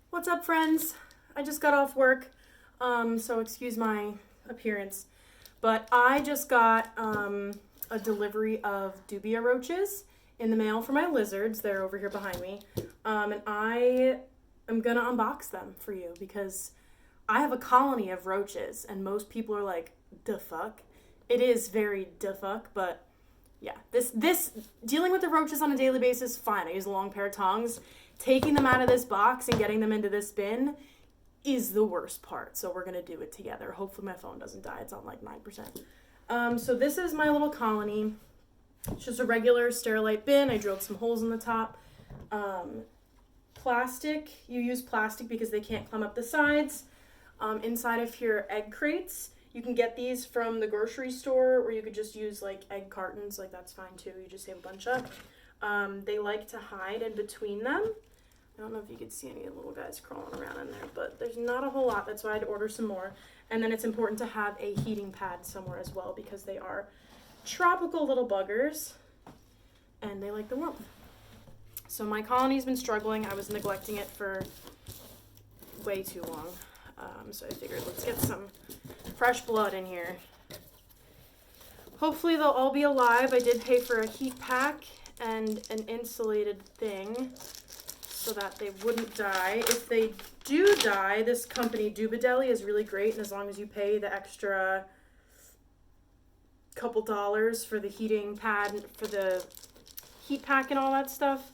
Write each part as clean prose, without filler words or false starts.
What's up, friends? I just got off work, so excuse my appearance. But I just got a delivery of DUBIA roaches in the mail for my lizards. They're over here behind me. And I am gonna unbox them for you because I have a colony of roaches, and most people are like, "Da fuck." It is very da fuck, but yeah, this dealing with the roaches on a daily basis, fine. I use a long pair of tongs. Taking them out of this box and getting them into this bin is the worst part. So we're gonna do it together. Hopefully my phone doesn't die. It's on like 9%. So this is my little colony. It's just a regular Sterilite bin. I drilled some holes in the top. Plastic. You use plastic because they can't climb up the sides. Inside of your egg crates. You can get these from the grocery store, or you could just use like egg cartons. Like that's fine too. You just save a bunch up. They like to hide in between them. I don't know if you could see any little guys crawling around in there, but there's not a whole lot. That's why I'd order some more. And then it's important to have a heating pad somewhere as well because they are tropical little buggers and they like the warmth. So my colony's been struggling. I was neglecting it for way too long. So I figured let's get some fresh blood in here. Hopefully they'll all be alive. I did pay for a heat pack and an insulated thing so that they wouldn't die. If they do die, this company, DUBIA, is really great, and as long as you pay the extra couple dollars for the heating pad, for the heat pack and all that stuff,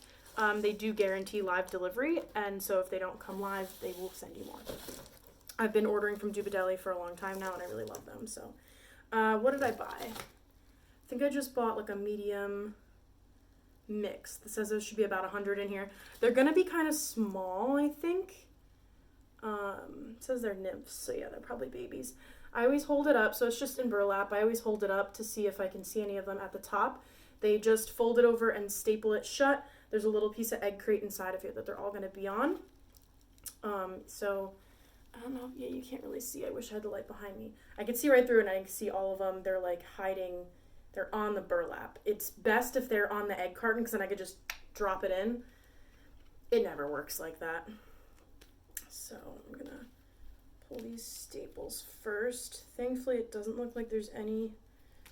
they do guarantee live delivery, and so if they don't come live, they will send you more. I've been ordering from DUBIA for a long time now, and I really love them, so. What did I buy? I think I just bought like a medium mix. It says there should be about 100 in here. They're gonna be kind of small, I think. It says they're nymphs, so yeah, they're probably babies. I always hold it up, so it's just in burlap. I always hold it up to see if I can see any of them at the top. They just fold it over and staple it shut. There's a little piece of egg crate inside of here that they're all gonna be on. So I don't know. Yeah, you can't really see. I wish I had the light behind me. I can see right through it, and I can see all of them. They're like hiding. They're on the burlap. It's best if they're on the egg carton because then I could just drop it in. It never works like that. So I'm going to pull these staples first. Thankfully, it doesn't look like there's any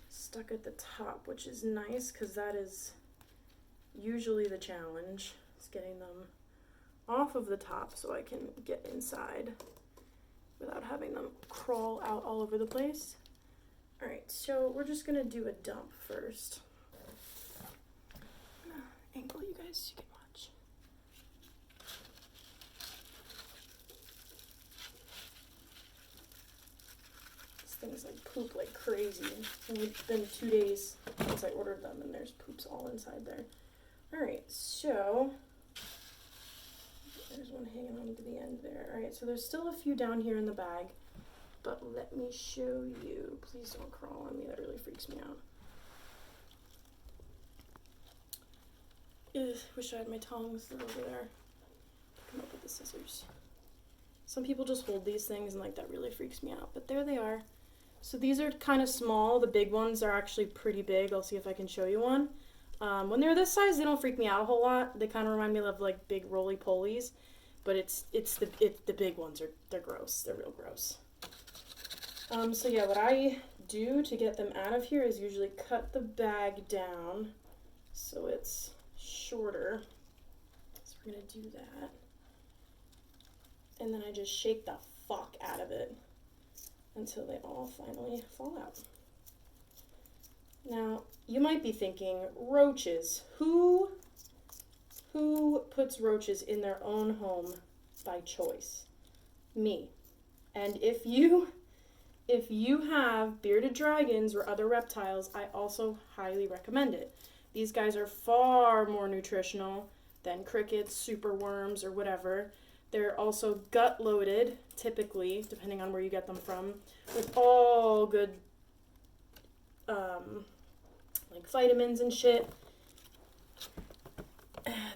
stuck at the top, which is nice because that is usually the challenge. Is getting them off of the top so I can get inside without having them crawl out all over the place. All right, so we're just gonna do a dump first. I'm gonna angle you guys so you can watch. These things like poop like crazy. And it's been 2 days since I ordered them and there's poops all inside there. All right, so there's one hanging on to the end there. All right, so there's still a few down here in the bag. But let me show you. Please don't crawl on me. That really freaks me out. Ugh, wish I had my tongs. They're over there. Come up with the scissors. Some people just hold these things and like that really freaks me out. But there they are. So these are kind of small. The big ones are actually pretty big. I'll see if I can show you one. When they're this size, they don't freak me out a whole lot. They kind of remind me of like big roly-polies. But it's the big ones. They're gross. They're real gross. So yeah, what I do to get them out of here is usually cut the bag down so it's shorter. So we're gonna do that. And then I just shake the fuck out of it until they all finally fall out. Now, you might be thinking, roaches. Who puts roaches in their own home by choice? Me. And if you have bearded dragons or other reptiles, I also highly recommend it. These guys are far more nutritional than crickets, superworms, or whatever. They're also gut-loaded, typically, depending on where you get them from, with all good, like vitamins and shit.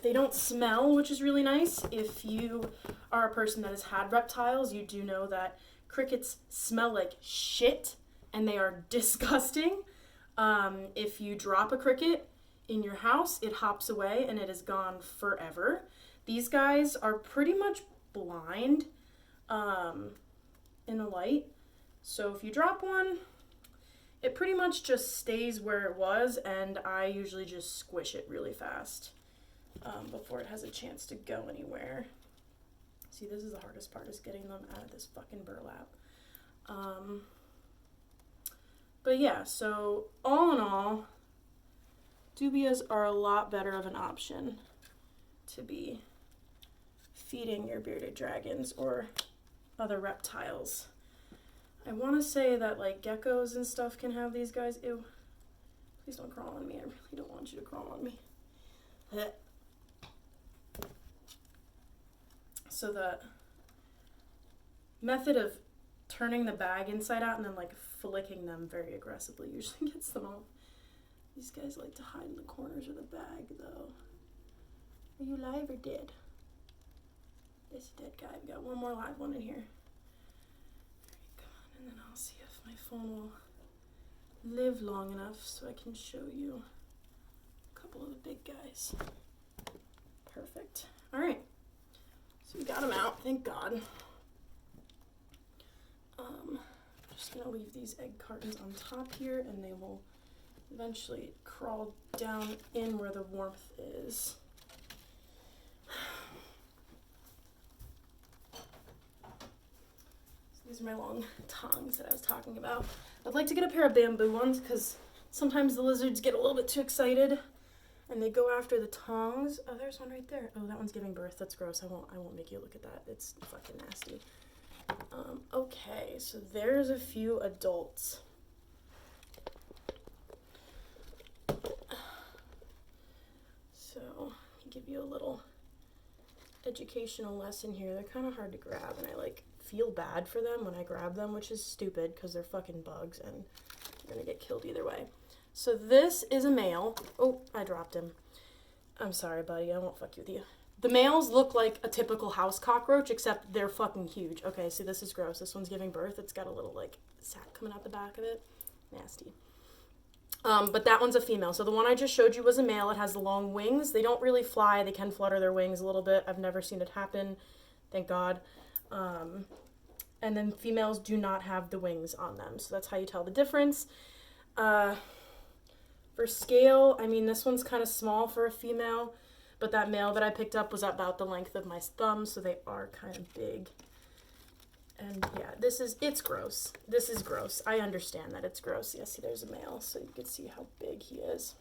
They don't smell, which is really nice. If you are a person that has had reptiles, you do know that crickets smell like shit and they are disgusting. If you drop a cricket in your house, it hops away and it is gone forever. These guys are pretty much blind in the light. So if you drop one, it pretty much just stays where it was, and I usually just squish it really fast before it has a chance to go anywhere. See, this is the hardest part, is getting them out of this fucking burlap. But yeah, so all in all, dubias are a lot better of an option to be feeding your bearded dragons or other reptiles. I want to say that like geckos and stuff can have these guys. Ew. Please don't crawl on me. I really don't want you to crawl on me. So the method of turning the bag inside out and then like flicking them very aggressively usually gets them off. These guys like to hide in the corners of the bag though. Are you live or dead? This dead guy. We got one more live one in here. Come on, and then I'll see if my phone will live long enough so I can show you a couple of the big guys. Perfect. All right. So we got them out, thank God. I'm just gonna leave these egg cartons on top here, and they will eventually crawl down in where the warmth is. So these are my long tongs that I was talking about. I'd like to get a pair of bamboo ones because sometimes the lizards get a little bit too excited and they go after the tongs. Oh, there's one right there. Oh, that one's giving birth. That's gross. I won't make you look at that. It's fucking nasty. Okay, so there's a few adults. So, I'll give you a little educational lesson here. They're kind of hard to grab, and I like feel bad for them when I grab them, which is stupid because they're fucking bugs and they're gonna get killed either way. So this is a male. Oh, I dropped him. I'm sorry, buddy. I won't fuck with you. The males look like a typical house cockroach, except they're fucking huge. Okay, see, this is gross. This one's giving birth. It's got a little, like, sack coming out the back of it. Nasty. But that one's a female. So the one I just showed you was a male. It has the long wings. They don't really fly. They can flutter their wings a little bit. I've never seen it happen. Thank God. And then females do not have the wings on them. So that's how you tell the difference. For scale, I mean, this one's kind of small for a female, but that male that I picked up was about the length of my thumb, so they are kind of big. And yeah, it's gross. This is gross. I understand that it's gross. Yeah, see, there's a male, so you can see how big he is.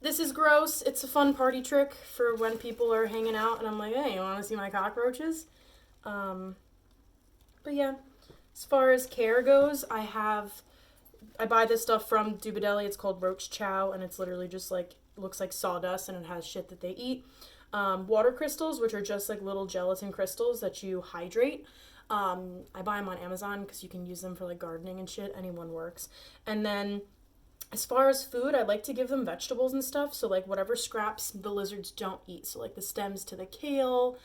This is gross. It's a fun party trick for when people are hanging out, and I'm like, hey, you want to see my cockroaches? But yeah, as far as care goes, I buy this stuff from DUBIA. It's called Roach Chow, and it's literally just like, looks like sawdust, and it has shit that they eat. Water crystals, which are just like little gelatin crystals that you hydrate. I buy them on Amazon because you can use them for like gardening and shit. Anyone works. And then as far as food, I like to give them vegetables and stuff. So like whatever scraps the lizards don't eat. So like the stems to the kale,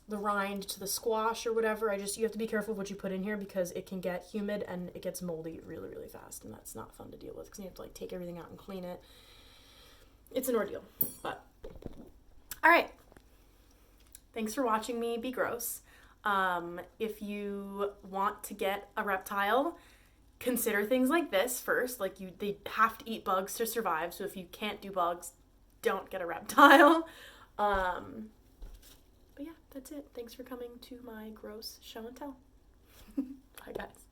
the rind to the squash or whatever. You have to be careful what you put in here because it can get humid and it gets moldy really, really fast. And that's not fun to deal with because you have to like take everything out and clean it. It's an ordeal, but all right. Thanks for watching me be gross. If you want to get a reptile, consider things like this first. Like they have to eat bugs to survive. So if you can't do bugs, don't get a reptile. But yeah, that's it. Thanks for coming to my gross show and tell. Bye, guys.